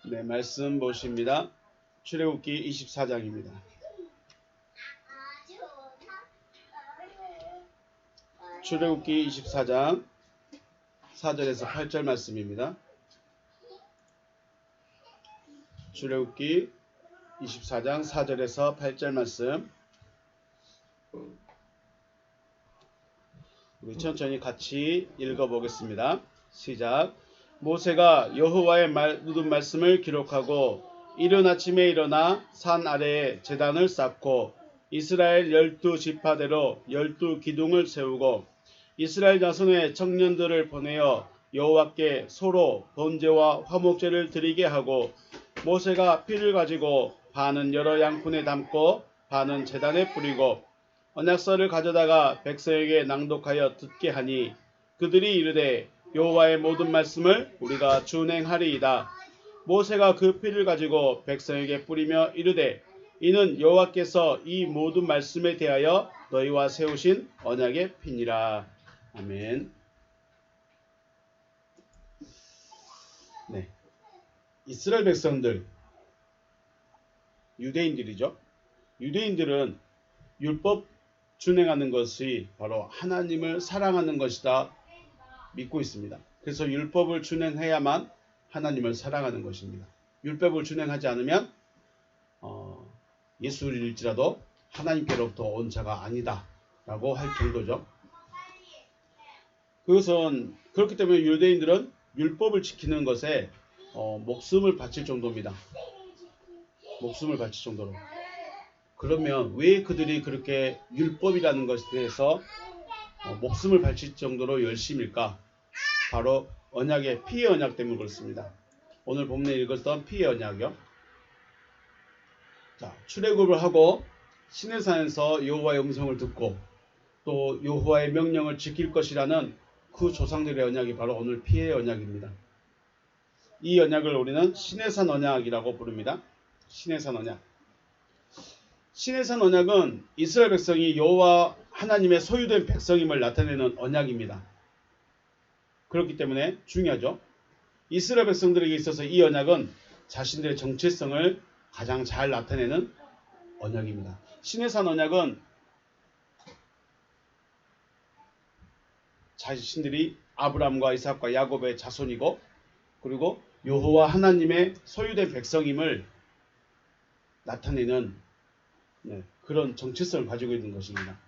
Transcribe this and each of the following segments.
네, 말씀 보십니다. 출애굽기 24장입니다. 출애굽기 24장 4절에서 8절 말씀입니다. 출애굽기 24장 4절에서 8절 말씀. 우리 천천히 같이 읽어보겠습니다. 시작. 모세가 여호와의 모든 말씀을 기록하고 이른 아침에 일어나 산 아래에 제단을 쌓고 이스라엘 12지파대로 12기둥을 세우고 이스라엘 자손의 청년들을 보내어 여호와께 소로 번제와 화목제를 드리게 하고 모세가 피를 가지고 반은 여러 양푼에 담고 반은 제단에 뿌리고 언약서를 가져다가 백성에게 낭독하여 듣게 하니 그들이 이르되 여호와의 모든 말씀을 우리가 준행하리이다. 모세가 그 피를 가지고 백성에게 뿌리며 이르되 이는 여호와께서 이 모든 말씀에 대하여 너희와 세우신 언약의 피니라. 아멘. 네, 이스라엘 백성들, 유대인들이죠. 유대인들은 율법 준행하는 것이 바로 하나님을 사랑하는 것이다 믿고 있습니다. 그래서 율법을 준행해야만 하나님을 사랑하는 것입니다. 율법을 준행하지 않으면 예수일지라도 하나님께로부터 온 자가 아니다 라고 할 정도죠. 그것은 그렇기 때문에 유대인들은 율법을 지키는 것에 목숨을 바칠 정도입니다. 목숨을 바칠 정도로. 그러면 왜 그들이 그렇게 율법이라는 것에 대해서 목숨을 바칠 정도로 열심일까? 바로 언약의 피의 언약 때문에 그렇습니다. 오늘 본문에 읽었던 피의 언약이요. 자, 출애굽을 하고 시내산에서 여호와의 음성을 듣고 또 여호와의 명령을 지킬 것이라는 그 조상들의 언약이 바로 오늘 피의 언약입니다. 이 언약을 우리는 시내산 언약이라고 부릅니다. 시내산 언약. 시내산 언약은 이스라엘 백성이 여호와 하나님의 소유된 백성임을 나타내는 언약입니다. 그렇기 때문에 중요하죠. 이스라엘 백성들에게 있어서 이 언약은 자신들의 정체성을 가장 잘 나타내는 언약입니다. 시내산 언약은 자신들이 아브라함과 이삭과 야곱의 자손이고 그리고 여호와 하나님의 소유된 백성임을 나타내는 그런 정체성을 가지고 있는 것입니다.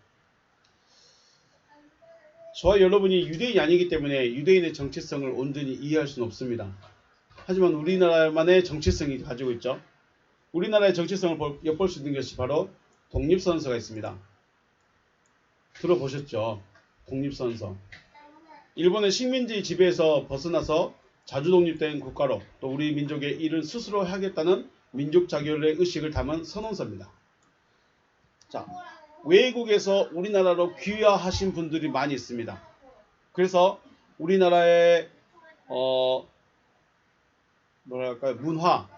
저와 여러분이 유대인이 아니기 때문에 유대인의 정체성을 온전히 이해할 수는 없습니다. 하지만 우리나라만의 정체성이 가지고 있죠. 우리나라의 정체성을 엿볼 수 있는 것이 바로 독립선언서가 있습니다. 들어보셨죠? 독립선언서. 일본의 식민지 지배에서 벗어나서 자주 독립된 국가로 또 우리 민족의 일을 스스로 하겠다는 민족 자결의 의식을 담은 선언서입니다. 자, 외국에서 우리나라로 귀화하신 분들이 많이 있습니다. 그래서 우리나라의 문화,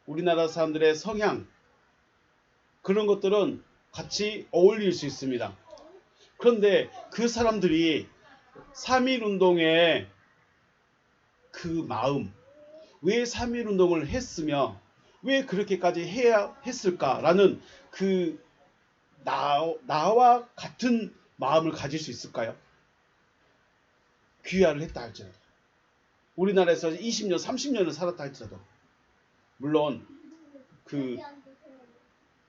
우리나라 사람들의 성향 그런 것들은 같이 어울릴 수 있습니다. 그런데 그 사람들이 3.1운동의 그 마음, 왜 3.1운동을 했으며 왜 그렇게까지 해야 했을까라는 그 나와 같은 마음을 가질 수 있을까요? 귀화를 했다 할지라도 우리나라에서 20년, 30년을 살았다 할지라도 물론 그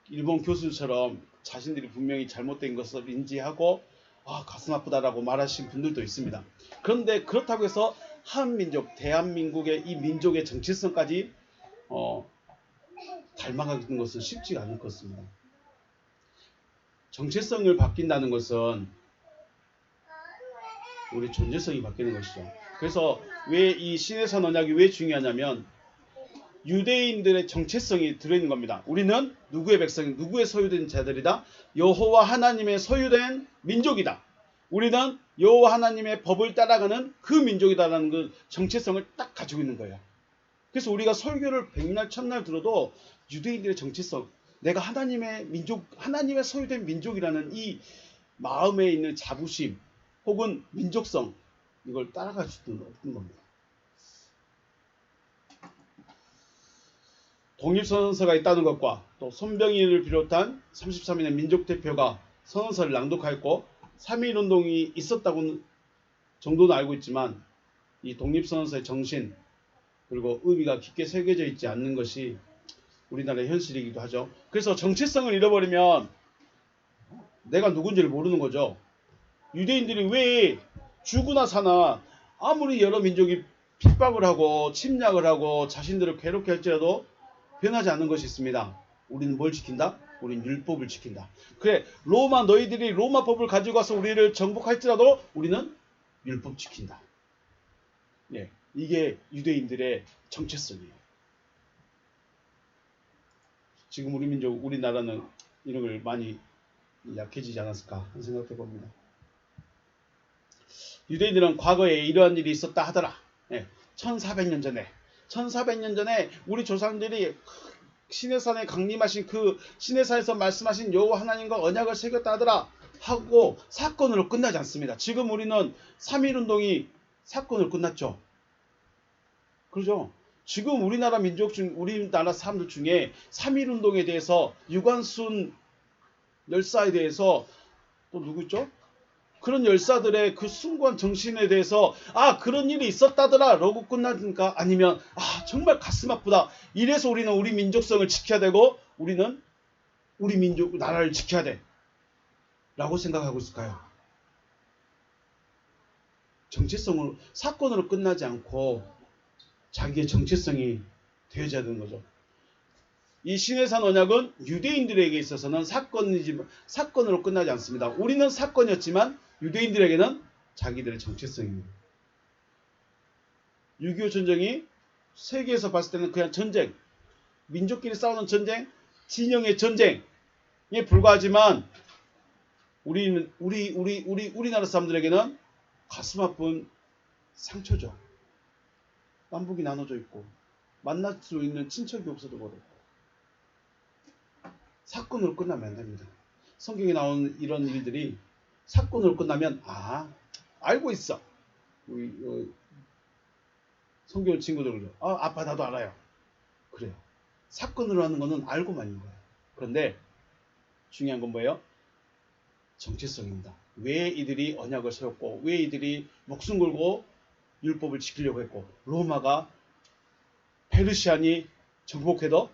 일본 교수처럼 자신들이 분명히 잘못된 것을 인지하고 가슴 아프다라고 말하신 분들도 있습니다. 그런데 그렇다고 해서 한민족, 대한민국의 이 민족의 정체성까지 닮아가는 것은 쉽지가 않을 것입니다. 정체성을 바뀐다는 것은 우리 존재성이 바뀌는 것이죠. 그래서 왜 이 시내산 언약이 왜 중요하냐면 유대인들의 정체성이 들어있는 겁니다. 우리는 누구의 백성이 누구의 소유된 자들이다? 여호와 하나님의 소유된 민족이다. 우리는 여호와 하나님의 법을 따라가는 그 민족이다라는 그 정체성을 딱 가지고 있는 거예요. 그래서 우리가 설교를 백날 천날 들어도 유대인들의 정체성, 내가 하나님의 민족, 하나님의 소유된 민족이라는 이 마음에 있는 자부심 혹은 민족성, 이걸 따라갈 수는 없는 겁니다. 독립선언서가 있다는 것과 또 손병희를 비롯한 33인의 민족대표가 선언서를 낭독하였고 3.1운동이 있었다고 정도는 알고 있지만 이 독립선언서의 정신 그리고 의미가 깊게 새겨져 있지 않는 것이 우리나라의 현실이기도 하죠. 그래서 정체성을 잃어버리면 내가 누군지를 모르는 거죠. 유대인들이 왜 죽으나 사나 아무리 여러 민족이 핍박을 하고 침략을 하고 자신들을 괴롭게 할지라도 변하지 않는 것이 있습니다. 우리는 뭘 지킨다? 우리는 율법을 지킨다. 그래, 로마 너희들이 로마법을 가지고 와서 우리를 정복할지라도 우리는 율법 지킨다. 예, 이게 유대인들의 정체성이에요. 지금 우리 민족, 우리나라는 이런 걸 많이 약해지지 않았을까 하는 생각해 봅니다. 유대인들은 과거에 이러한 일이 있었다 하더라. 예, 1400년 전에 우리 조상들이 시내산에 강림하신 그 시내산에서 말씀하신 여호와 하나님과 언약을 새겼다 하더라 하고 사건으로 끝나지 않습니다. 지금 우리는 3.1운동이 사건으로 끝났죠. 그렇죠? 지금 우리나라 민족 중 우리나라 사람들 중에 3.1운동에 대해서 유관순 열사에 대해서 또 누구 있죠? 그런 열사들의 그 숭고한 정신에 대해서 그런 일이 있었다더라 라고 끝나니까 아니면 정말 가슴 아프다. 이래서 우리는 우리 민족성을 지켜야 되고 우리는 우리 민족 나라를 지켜야 돼 라고 생각하고 있을까요? 정체성으로 사건으로 끝나지 않고 자기의 정체성이 되어져야 되는 거죠. 이 시내산 언약은 유대인들에게 있어서는 사건으로 끝나지 않습니다. 우리는 사건이었지만 유대인들에게는 자기들의 정체성입니다. 6.25 전쟁이 세계에서 봤을 때는 그냥 전쟁, 민족끼리 싸우는 전쟁, 진영의 전쟁에 불과하지만 우리나라 사람들에게는 가슴 아픈 상처죠. 남북이 나눠져 있고 만날 수 있는 친척이 없어도 그렇고 사건으로 끝나면 안 됩니다. 성경에 나오는 이런 일들이 사건으로 끝나면 알고 있어. 우리 성경 친구들 아빠 나도 알아요. 그래요. 사건으로 하는 거는 알고만 있는 거예요. 그런데 중요한 건 뭐예요? 정체성입니다. 왜 이들이 언약을 세웠고 왜 이들이 목숨 걸고 율법을 지키려고 했고 로마가 페르시안이 정복해도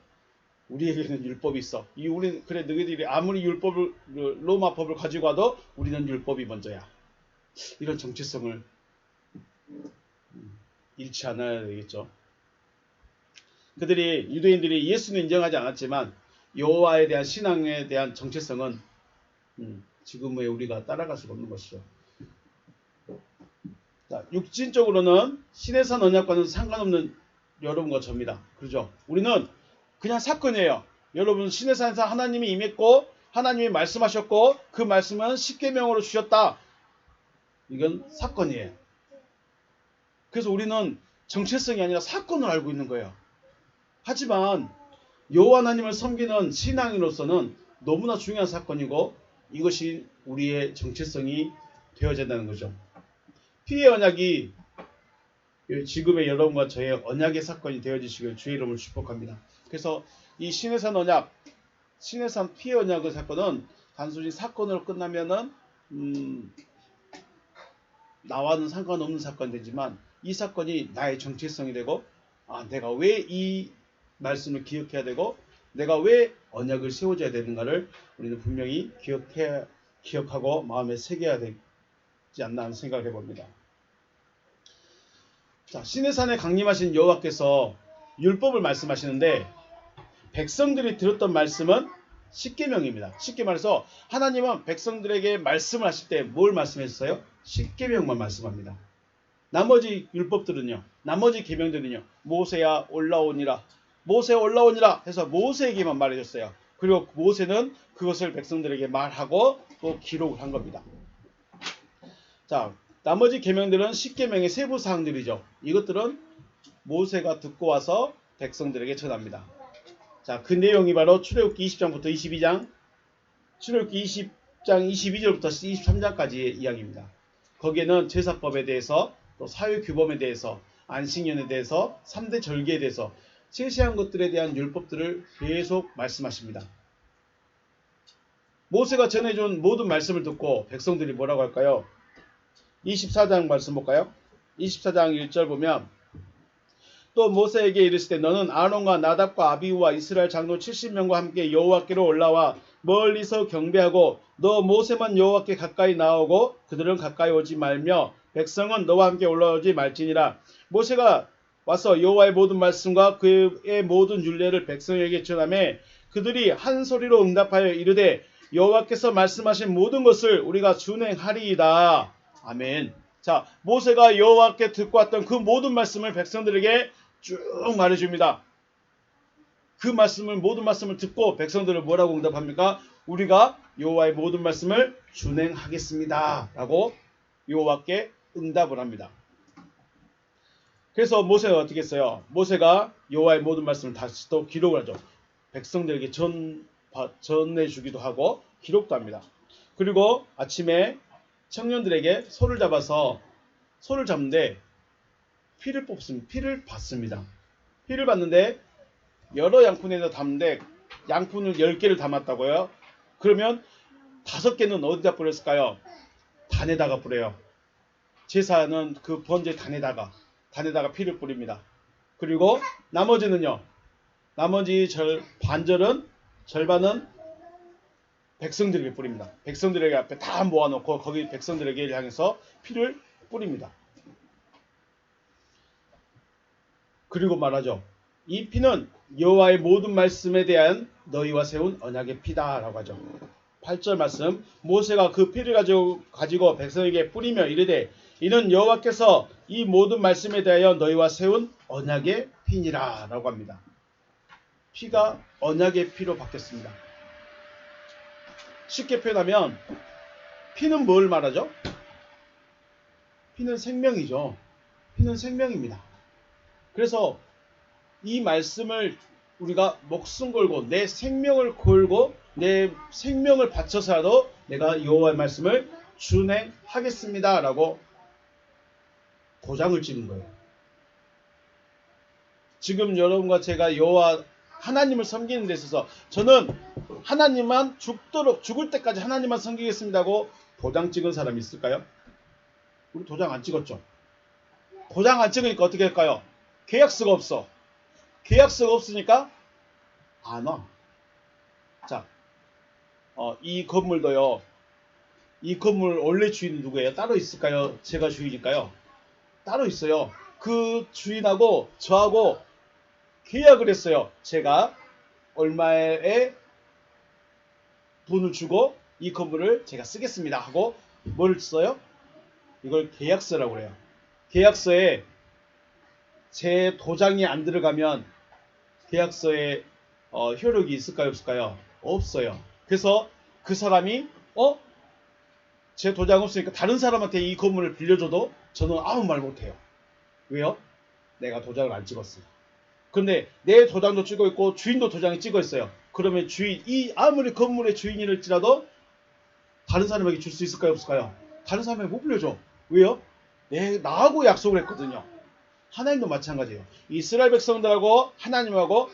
우리에게는 율법이 있어. 그래 너희들이 아무리 로마법을 가지고 와도 우리는 율법이 먼저야. 이런 정체성을 잃지 않아야 되겠죠. 유대인들이 예수는 인정하지 않았지만 여호와에 대한 신앙에 대한 정체성은 지금의 우리가 따라갈 수가 없는 것이죠. 자, 육신적으로는 시내산 언약과는 상관없는 여러분과 저입니다. 그렇죠? 우리는 그냥 사건이에요. 여러분 시내산에서 하나님이 임했고 하나님이 말씀하셨고 그 말씀은 십계명으로 주셨다. 이건 사건이에요. 그래서 우리는 정체성이 아니라 사건을 알고 있는 거예요. 하지만 여호와 하나님을 섬기는 신앙인으로서는 너무나 중요한 사건이고 이것이 우리의 정체성이 되어야 된다는 거죠. 피의 언약이 지금의 여러분과 저의 언약의 사건이 되어지시길 주의 이름을 축복합니다. 그래서 이 시내산 언약, 시내산 피의 언약의 사건은 단순히 사건으로 끝나면은 나와는 상관없는 사건이 되지만 이 사건이 나의 정체성이 되고 내가 왜 이 말씀을 기억해야 되고 내가 왜 언약을 세워줘야 되는가를 우리는 분명히 기억하고 마음에 새겨야 되지 않나 하는 생각을 해봅니다. 자, 시내산에 강림하신 여호와께서 율법을 말씀하시는데 백성들이 들었던 말씀은 십계명입니다. 쉽게 말해서 하나님은 백성들에게 말씀을 하실 때 뭘 말씀했어요? 십계명만 말씀합니다. 나머지 율법들은요, 나머지 계명들은요, 모세야 올라오니라 해서 모세에게만 말해줬어요. 그리고 모세는 그것을 백성들에게 말하고 또 기록을 한 겁니다. 자, 나머지 계명들은 십계명의 세부 사항들이죠. 이것들은 모세가 듣고 와서 백성들에게 전합니다. 자, 그 내용이 바로 출애굽기 20장부터 22장, 출애굽기 20장 22절부터 23장까지의 이야기입니다. 거기에는 제사법에 대해서 또 사회규범에 대해서 안식년에 대해서 3대 절기에 대해서 제시한 것들에 대한 율법들을 계속 말씀하십니다. 모세가 전해준 모든 말씀을 듣고 백성들이 뭐라고 할까요? 24장 말씀 볼까요? 24장 1절 보면 또 모세에게 이르시되 너는 아론과 나답과 아비후와 이스라엘 장로 70명과 함께 여호와께로 올라와 멀리서 경배하고 너 모세만 여호와께 가까이 나오고 그들은 가까이 오지 말며 백성은 너와 함께 올라오지 말지니라. 모세가 와서 여호와의 모든 말씀과 그의 모든 율례를 백성에게 전하매 그들이 한 소리로 응답하여 이르되 여호와께서 말씀하신 모든 것을 우리가 준행하리이다. 아멘. 자, 모세가 여호와께 듣고 왔던 그 모든 말씀을 백성들에게 쭉 말해줍니다. 그 말씀을 모든 말씀을 듣고 백성들을 뭐라고 응답합니까? 우리가 여호와의 모든 말씀을 준행하겠습니다. 라고 여호와께 응답을 합니다. 그래서 모세가 어떻게 했어요? 모세가 여호와의 모든 말씀을 다시 또 기록을 하죠. 백성들에게 전해주기도 하고 기록도 합니다. 그리고 아침에 청년들에게 소를 잡는데 피를 받습니다. 피를 받는데 여러 양푼에다 담는데 양푼을 10개를 담았다고요. 그러면 5개는 어디다 뿌렸을까요? 단에다가 뿌려요. 제사는 그 번제 단에다가 피를 뿌립니다. 그리고 나머지는요. 나머지 절반은 백성들에게 뿌립니다. 백성들에게 앞에 다 모아놓고 거기 백성들에게 향해서 피를 뿌립니다. 그리고 말하죠. 이 피는 여호와의 모든 말씀에 대한 너희와 세운 언약의 피다라고 하죠. 8절 말씀 모세가 그 피를 가지고 백성에게 뿌리며 이르되 이는 여호와께서 이 모든 말씀에 대하여 너희와 세운 언약의 피니라 라고 합니다. 피가 언약의 피로 바뀌었습니다. 쉽게 표현하면 피는 뭘 말하죠? 피는 생명이죠. 피는 생명입니다. 그래서 이 말씀을 우리가 목숨 걸고 내 생명을 걸고 내 생명을 바쳐서라도 내가 여호와의 말씀을 준행하겠습니다 라고 도장을 찍은 거예요. 지금 여러분과 제가 여호와 하나님을 섬기는 데 있어서 저는 하나님만 죽을 때까지 하나님만 섬기겠습니다 하고 도장 찍은 사람이 있을까요? 우리 도장 안 찍었죠. 도장 안 찍으니까 어떻게 할까요? 계약서가 없어. 계약서가 없으니까 안 와. 자, 이 건물도요. 이 건물 원래 주인은 누구예요? 따로 있을까요? 제가 주인일까요? 따로 있어요. 그 주인하고 저하고 계약을 했어요. 제가 얼마의 돈을 주고 이 건물을 제가 쓰겠습니다 하고 뭘 써요? 이걸 계약서라고 해요. 계약서에 제 도장이 안 들어가면 계약서에 효력이 있을까요? 없을까요? 없어요. 그래서 그 사람이 제 도장 없으니까 다른 사람한테 이 건물을 빌려줘도 저는 아무 말 못해요. 왜요? 내가 도장을 안 찍었어요. 그런데 내 도장도 찍어 있고 주인도 도장이 찍어 있어요. 그러면 이 아무리 건물의 주인일지라도 다른 사람에게 줄 수 있을까요? 없을까요? 다른 사람에게 못 빌려줘. 왜요? 나하고 약속을 했거든요. 하나님도 마찬가지예요. 이스라엘 백성들하고 하나님하고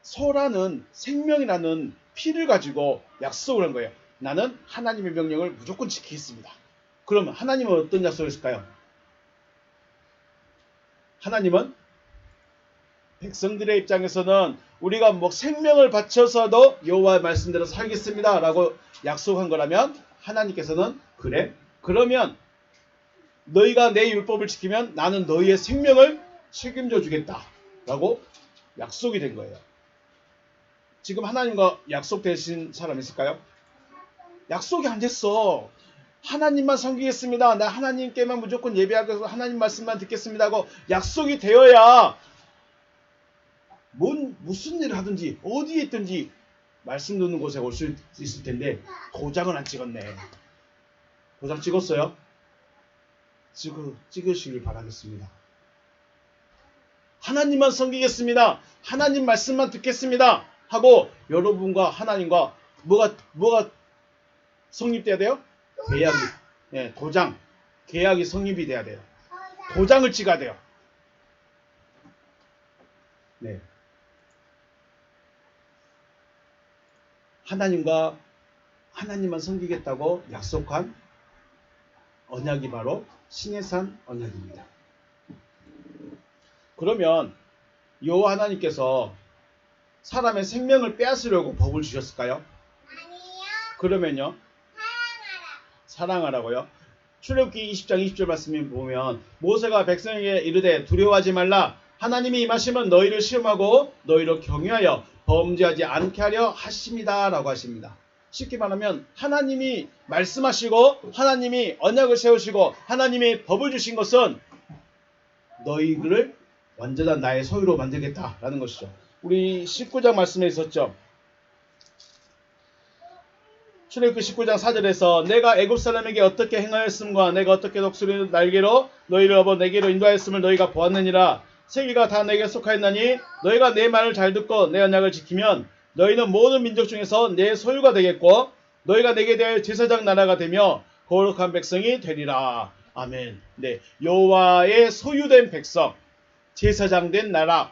소라는 생명이라는 피를 가지고 약속을 한 거예요. 나는 하나님의 명령을 무조건 지키겠습니다. 그러면 하나님은 어떤 약속을 했을까요? 하나님은 백성들의 입장에서는 우리가 생명을 바쳐서도 여호와의 말씀대로 살겠습니다 라고 약속한 거라면 하나님께서는 그래? 그러면 너희가 내 율법을 지키면 나는 너희의 생명을 책임져 주겠다 라고 약속이 된 거예요. 지금 하나님과 약속되신 사람 있을까요? 약속이 안 됐어. 하나님만 섬기겠습니다. 나 하나님께만 무조건 예배하고 하나님 말씀만 듣겠습니다 하고 약속이 되어야 무슨 일을 하든지 어디에 있든지 말씀 듣는 곳에 올 수 있을 텐데 도장을 안 찍었네. 도장 찍었어요? 찍으시길 바라겠습니다. 하나님만 섬기겠습니다. 하나님 말씀만 듣겠습니다 하고 여러분과 하나님과 뭐가 성립돼야 돼요? 계약이, 도장, 계약이 성립이 돼야 돼요. 도장을 찍어야 돼요. 네. 하나님만 섬기겠다고 약속한 언약이 바로 시내산 언약입니다. 그러면 여호와 하나님께서 사람의 생명을 빼앗으려고 법을 주셨을까요? 아니요. 그러면요? 사랑하라고요? 출애굽기 20장 20절 말씀에 보면 모세가 백성에게 이르되 두려워하지 말라. 하나님이 임하시면 너희를 시험하고 너희를 경유하여 범죄하지 않게 하려 하십니다. 라고 하십니다. 쉽게 말하면 하나님이 말씀하시고 하나님이 언약을 세우시고 하나님이 법을 주신 것은 너희를 완전한 나의 소유로 만들겠다라는 것이죠. 우리 19장 말씀에 있었죠. 출애굽기 19장 4절에서 내가 애굽 사람에게 어떻게 행하였음과 내가 어떻게 독수리 날개로 너희를 업어 내게로 인도하였음을 너희가 보았느니라. 세계가 다 내게 속하였나니 너희가 내 말을 잘 듣고 내 언약을 지키면 너희는 모든 민족 중에서 내 소유가 되겠고 너희가 내게 대하여 제사장 나라가 되며 거룩한 백성이 되리라. 아멘. 네, 여호와의 소유된 백성, 제사장 된 나라,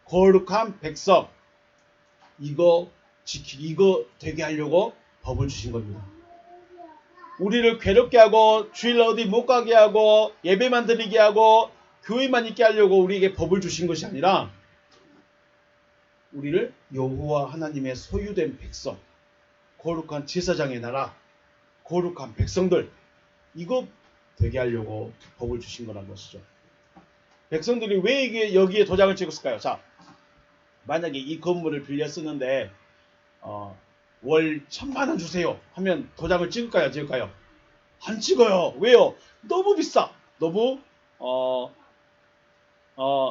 거룩한 백성, 이거 되게 하려고 법을 주신 겁니다. 우리를 괴롭게 하고 주일 어디 못 가게 하고 예배만 드리게 하고 교회만 있게 하려고 우리에게 법을 주신 것이 아니라 우리를 여호와 하나님의 소유된 백성, 거룩한 제사장의 나라, 거룩한 백성들, 이거 되게 하려고 법을 주신 거란 것이죠. 백성들이 왜 여기에 도장을 찍었을까요? 자, 만약에 이 건물을 빌려 쓰는데 월 1,000,000원 주세요 하면 도장을 찍을까요? 찍을까요? 안 찍어요. 왜요? 너무 비싸. 너무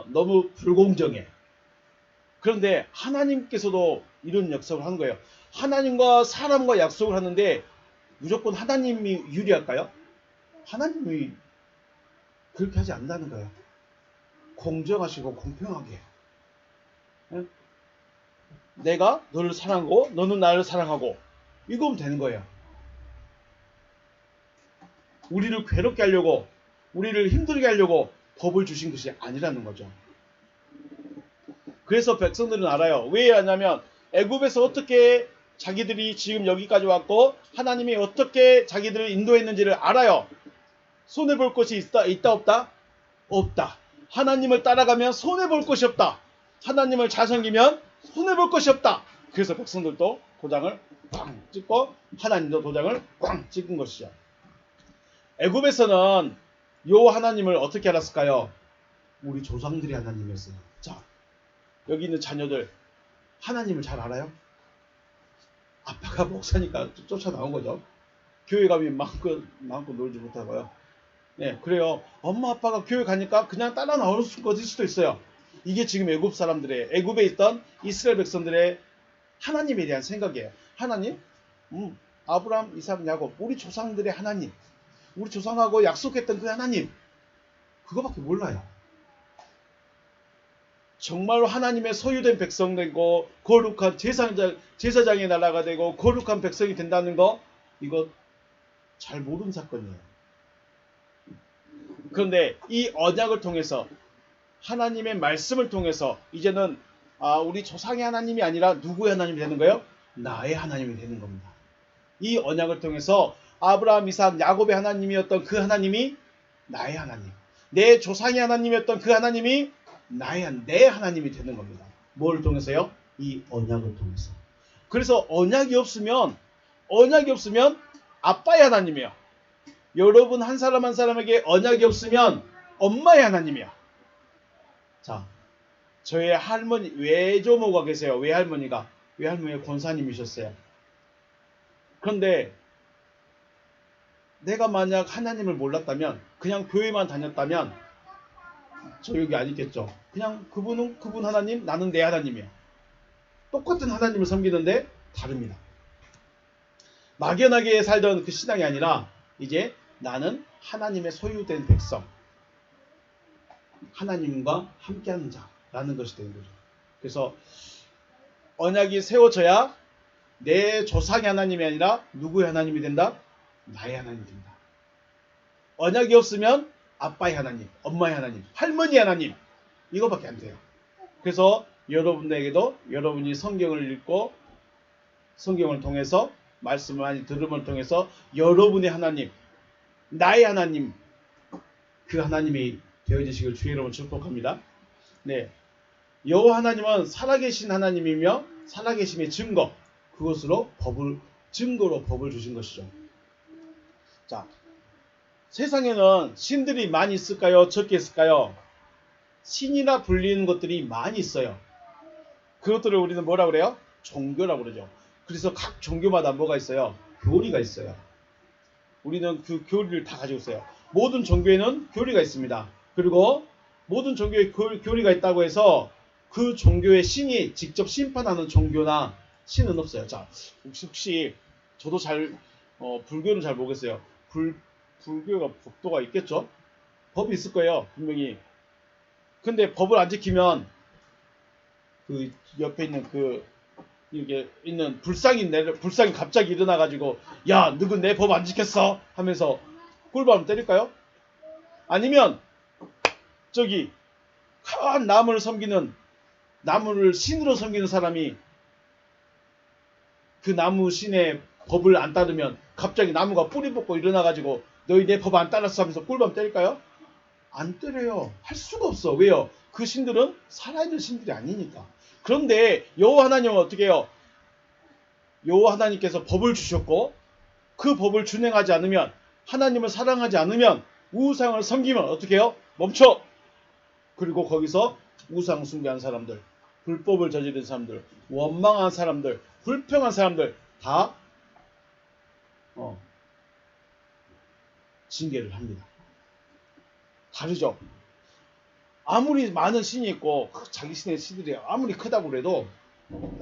너무 불공정해. 그런데 하나님께서도 이런 약속을 한 거예요. 하나님과 사람과 약속을 하는데 무조건 하나님이 유리할까요? 하나님이 그렇게 하지 않는다는 거예요. 공정하시고 공평하게. 내가 너를 사랑하고 너는 나를 사랑하고 이거면 되는 거예요. 우리를 괴롭게 하려고 우리를 힘들게 하려고 법을 주신 것이 아니라는 거죠. 그래서 백성들은 알아요. 왜 하냐면 애굽에서 어떻게 자기들이 지금 여기까지 왔고 하나님이 어떻게 자기들을 인도했는지를 알아요. 손해볼 것이 있다 없다? 없다. 하나님을 따라가면 손해볼 것이 없다. 하나님을 잘 섬기면 손해볼 것이 없다. 그래서 백성들도 도장을 꽝 찍고 하나님도 도장을 꽝 찍은 것이죠. 애굽에서는 여호와 하나님을 어떻게 알았을까요? 우리 조상들이 하나님이었어요. 자, 여기 있는 자녀들 하나님을 잘 알아요? 아빠가 목사니까 쫓아나온 거죠. 교회 가면 마음껏 놀지 못하고요. 네, 그래요. 엄마 아빠가 교회 가니까 그냥 따라 나올 수도 있어요. 이게 지금 애굽에 있던 이스라엘 백성들의 하나님에 대한 생각이에요. 하나님, 아브라함, 이삭, 야곱, 우리 조상들의 하나님, 우리 조상하고 약속했던 그 하나님, 그거밖에 몰라요. 정말로 하나님의 소유된 백성 되고 거룩한 제사장의 나라가 되고 거룩한 백성이 된다는 거, 이거 잘 모르는 사건이에요. 그런데 이 언약을 통해서 하나님의 말씀을 통해서 이제는 우리 조상의 하나님이 아니라 누구의 하나님이 되는 거예요? 나의 하나님이 되는 겁니다. 이 언약을 통해서 아브라함, 이삭, 야곱의 하나님이었던 그 하나님이 나의 하나님, 내 조상의 하나님이었던 그 하나님이 내 하나님이 되는 겁니다. 뭘 통해서요? 이 언약을 통해서. 그래서 언약이 없으면 아빠의 하나님이에요. 여러분 한 사람 한 사람에게 언약이 없으면 엄마의 하나님이야. 자, 저의 할머니 외조모가 계세요. 외할머니가 권사님이셨어요. 그런데 내가 만약 하나님을 몰랐다면 그냥 교회만 다녔다면 저 여기 안 있겠죠. 그냥 그분은 그분 하나님, 나는 내 하나님이야. 똑같은 하나님을 섬기는데 다릅니다. 막연하게 살던 그 신앙이 아니라 이제 나는 하나님의 소유된 백성, 하나님과 함께하는 자라는 것이 되는 거죠. 그래서 언약이 세워져야 내 조상의 하나님이 아니라 누구의 하나님이 된다? 나의 하나님이 된다. 언약이 없으면 아빠의 하나님, 엄마의 하나님, 할머니의 하나님, 이거밖에 안 돼요. 그래서 여러분에게도 여러분이 성경을 읽고 성경을 통해서 말씀을 많이 들음을 통해서 여러분의 하나님, 나의 하나님, 그 하나님이 되어지시길 주의 이름으로 축복합니다. 네, 여호와 하나님은 살아계신 하나님이며 살아계심의 증거, 그것으로 증거로 법을 주신 것이죠. 자, 세상에는 신들이 많이 있을까요? 적게 있을까요? 신이라 불리는 것들이 많이 있어요. 그것들을 우리는 뭐라 그래요? 종교라고 그러죠. 그래서 각 종교마다 뭐가 있어요? 교리가 있어요. 우리는 그 교리를 다 가지고 있어요. 모든 종교에는 교리가 있습니다. 그리고 모든 종교에 교리가 있다고 해서 그 종교의 신이 직접 심판하는 종교나 신은 없어요. 자, 혹시 저도 불교는 잘 모르겠어요. 불교가 법도가 있겠죠? 법이 있을 거예요, 분명히. 근데 법을 안 지키면 그 옆에 있는 이게 있는 불상이 갑자기 일어나가지고, 야, 누군 내 법 안 지켰어? 하면서 꿀밤을 때릴까요? 아니면 저기 큰 나무를 신으로 섬기는 사람이 그 나무 신의 법을 안 따르면 갑자기 나무가 뿌리 뽑고 일어나가지고 너희 내 법 안 따랐어 하면서 꿀밤 때릴까요? 안 때려요. 할 수가 없어. 왜요? 그 신들은 살아있는 신들이 아니니까. 그런데 여호와 하나님은 어떻게 해요? 여호와 하나님께서 법을 주셨고 그 법을 준행하지 않으면, 하나님을 사랑하지 않으면, 우상을 섬기면 어떻게 해요? 멈춰! 그리고 거기서 우상 숭배한 사람들, 불법을 저지른 사람들, 원망한 사람들, 불평한 사람들 다 징계를 합니다. 다르죠? 아무리 많은 신이 있고 자기 신의 신들이 아무리 크다고 그래도,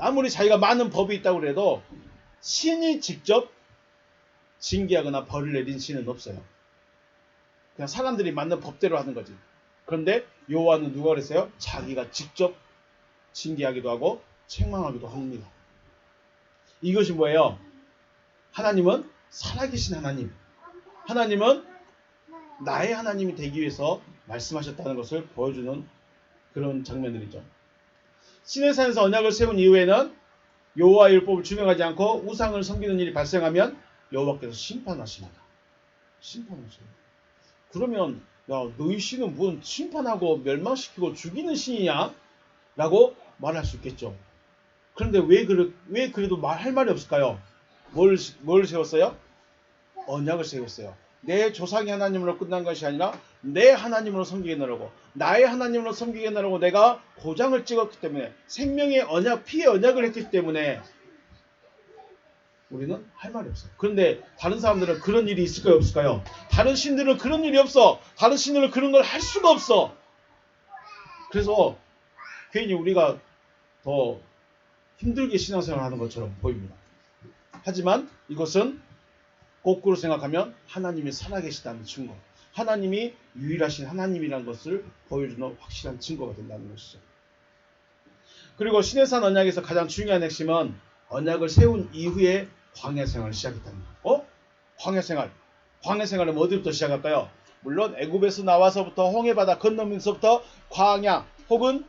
아무리 자기가 많은 법이 있다고 그래도 신이 직접 징계하거나 벌을 내린 신은 없어요. 그냥 사람들이 만든 법대로 하는 거지. 그런데 여호와는 누가 그랬어요? 자기가 직접 징계하기도 하고 책망하기도 합니다. 이것이 뭐예요? 하나님은 살아계신 하나님, 하나님은 나의 하나님이 되기 위해서 말씀하셨다는 것을 보여주는 그런 장면들이죠. 시내산에서 언약을 세운 이후에는 여호와의 율법을 준행하지 않고 우상을 섬기는 일이 발생하면 여호와께서 심판하십니다. 심판하십니다. 그러면 야, 너희 신은 무슨 심판하고 멸망시키고 죽이는 신이냐? 라고 말할 수 있겠죠. 그런데 왜 그래도 할 말이 없을까요? 뭘 세웠어요? 언약을 세웠어요. 내 조상의 하나님으로 끝난 것이 아니라 내 하나님으로 섬기겠노라고, 나의 하나님으로 섬기겠노라고 내가 도장을 찍었기 때문에, 생명의 언약, 피의 언약을 했기 때문에 우리는 할 말이 없어요. 그런데 다른 사람들은 그런 일이 있을까요, 없을까요? 다른 신들은 그런 일이 없어. 다른 신들은 그런 걸 할 수가 없어. 그래서 괜히 우리가 더 힘들게 신앙생활을 하는 것처럼 보입니다. 하지만 이것은 거꾸로 생각하면 하나님이 살아계시다는 증거, 하나님이 유일하신 하나님이라는 것을 보여주는 확실한 증거가 된다는 것이죠. 그리고 시내산 언약에서 가장 중요한 핵심은 언약을 세운 이후에 광야 생활을 시작했다는 거예요. 광야 생활은 어디부터 시작할까요? 물론 애굽에서 나와서부터 홍해바다 건너면서부터 광야, 혹은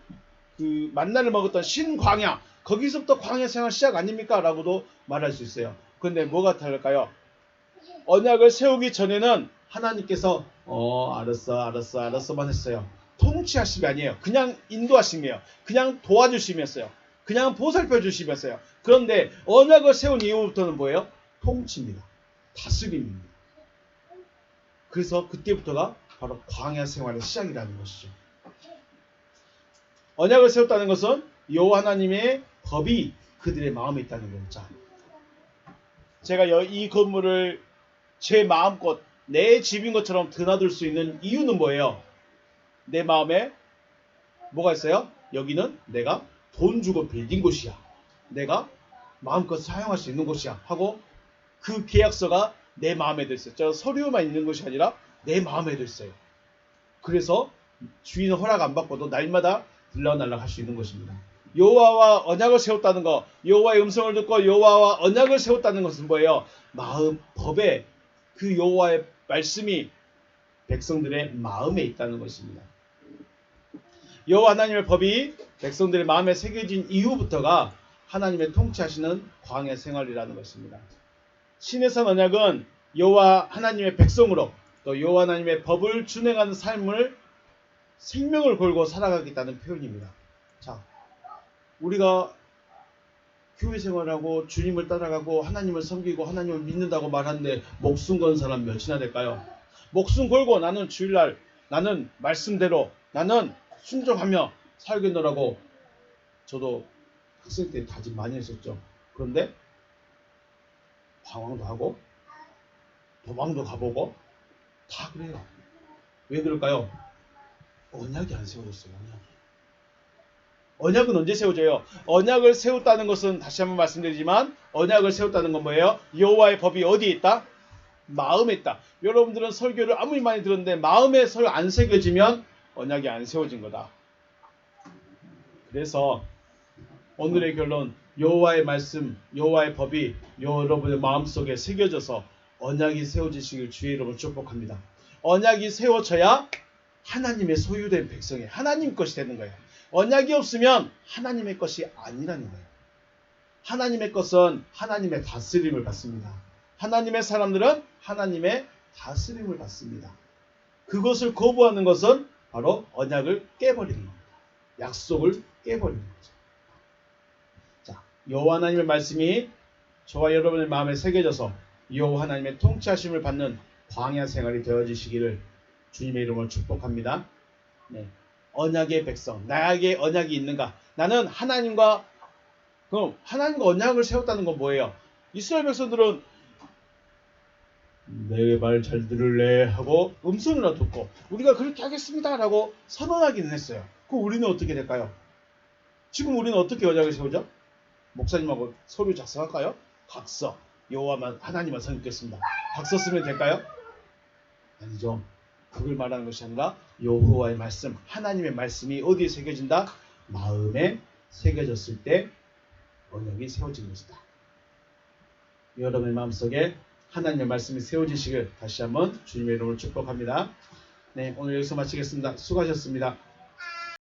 그 만나를 먹었던 신광야, 거기서부터 광야 생활 시작 아닙니까? 라고도 말할 수 있어요. 근데 뭐가 다를까요? 언약을 세우기 전에는 하나님께서 알았어만 했어요. 통치하심이 아니에요. 그냥 인도하심이에요. 그냥 도와주심이었어요. 그냥 보살펴 주심이었어요. 그런데 언약을 세운 이후부터는 뭐예요? 통치입니다. 다스림입니다. 그래서 그때부터가 바로 광야 생활의 시작이라는 것이죠. 언약을 세웠다는 것은 여호와 하나님의 법이 그들의 마음에 있다는 거죠. 제가 이 건물을 제 마음껏 내 집인 것처럼 드나들 수 있는 이유는 뭐예요? 내 마음에 뭐가 있어요? 여기는 내가 돈 주고 빌린 곳이야, 내가 마음껏 사용할 수 있는 곳이야 하고, 그 계약서가 내 마음에 들었어요. 저 서류만 있는 것이 아니라 내 마음에 들었어요. 그래서 주인은 허락 안 받고도 날마다 들락날락 할 수 있는 것입니다. 여호와와 언약을 세웠다는 것, 여호와의 음성을 듣고 여호와와 언약을 세웠다는 것은 뭐예요? 법에 그 여호와의 말씀이 백성들의 마음에 있다는 것입니다. 여호와 하나님의 법이 백성들의 마음에 새겨진 이후부터가 하나님의 통치하시는 광야 생활이라는 것입니다. 신의 언약은 여호와 하나님의 백성으로 또 여호와 하나님의 법을 준행하는 삶을 생명을 걸고 살아가겠다는 표현입니다. 자, 우리가 교회 생활하고 주님을 따라가고 하나님을 섬기고 하나님을 믿는다고 말하는데 목숨 건 사람 몇이나 될까요? 목숨 걸고 나는 주일날 나는 말씀대로 나는 순종하며 살겠노라고 저도 학생 때 다짐 많이 했었죠. 그런데 방황도 하고 도망도 가보고 다 그래요. 왜 그럴까요? 언약이 안 세워졌어요. 언약은 언제 세워져요? 언약을 세웠다는 것은 다시 한번 말씀드리지만 언약을 세웠다는 건 뭐예요? 여호와의 법이 어디에 있다? 마음에 있다. 여러분들은 설교를 아무리 많이 들었는데 마음에 안 새겨지면 언약이 안 세워진 거다. 그래서 오늘의 결론, 여호와의 말씀, 여호와의 법이 여러분의 마음속에 새겨져서 언약이 세워지시길 주의 이름으로 축복합니다. 언약이 세워져야 하나님의 소유된 백성이 하나님 것이 되는 거예요. 언약이 없으면 하나님의 것이 아니라는 거예요. 하나님의 것은 하나님의 다스림을 받습니다. 하나님의 사람들은 하나님의 다스림을 받습니다. 그것을 거부하는 것은 바로 언약을 깨버리는 겁니다. 약속을 깨버리는 거죠. 자, 여호와 하나님의 말씀이 저와 여러분의 마음에 새겨져서 여호와 하나님의 통치하심을 받는 광야 생활이 되어지시기를 주님의 이름으로 축복합니다. 네. 언약의 백성, 나에게 언약이 있는가? 나는 하나님과 언약을 세웠다는 건 뭐예요? 이스라엘 백성들은 내 말 잘 들을래 하고 음성이라 듣고 우리가 그렇게 하겠습니다 라고 선언하기는 했어요. 그럼 우리는 어떻게 될까요? 지금 우리는 어떻게 언약을 세우죠? 목사님하고 서류 작성할까요? 각서, 여호와만 하나님만 섬기겠습니다. 각서 쓰면 될까요? 아니죠. 그걸 말하는 것이 아니라 여호와의 말씀, 하나님의 말씀이 어디에 새겨진다? 마음에 새겨졌을 때 언약이 세워진 것이다. 여러분의 마음속에 하나님의 말씀이 세워지시길 다시 한번 주님의 이름으로 축복합니다. 네, 오늘 여기서 마치겠습니다. 수고하셨습니다.